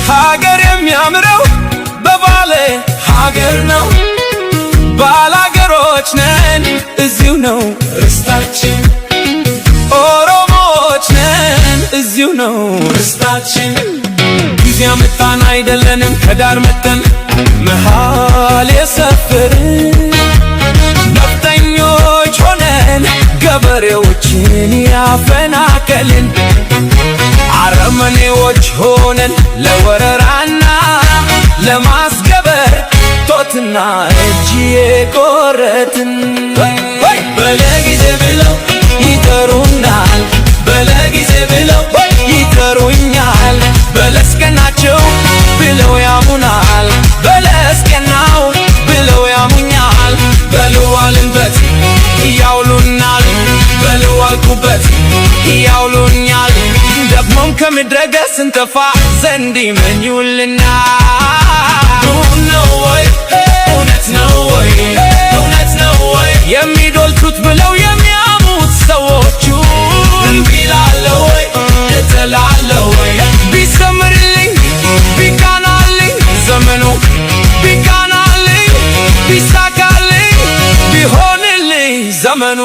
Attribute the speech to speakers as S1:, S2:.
S1: ሀገር የሚያምረው በባሌ ሀገር ነው ባላገሮች ነን እዚሁ ነው ርስታችን ኦሮሞዎች ነን እዚሁ ነው ርስታችን ጊዜ አመጣን አይደለንም ከዳር መተን መሃል የሰፈርን ነፍጠኞች ሆነን ገበሬዎችን ያፈናቀልን አረመኔዎች ሆነን ለወረራና ለማስገበር ጦትና እጅ የቆረጥን በለጊዜ ብለው ይጠሩናል በለጊዜ ብለው ይጠሩኛል በለስቀናቸው ብለው ያሙናል በለስቀናው ብለው ያሙኛል በልዋልንበት ያውሉናል በልዋልኩበት ያውሉኛል ደግሞም ከምድረገጽ እንጠፋ ዘንድ ይመኙልናል ነው ወይ እውነት ነው ወይ እውነት ነው ወይ የሚዶልቱት ብለው የሚያሙት ሰዎቹ እምቢላለሁ ወይ እጥላለሁ ወይ ቢሰምርልኝ ቢቃናልኝ ዘመኑ ቢቃናልኝ ቢሳካልኝ ቢሆንልኝ ዘመኑ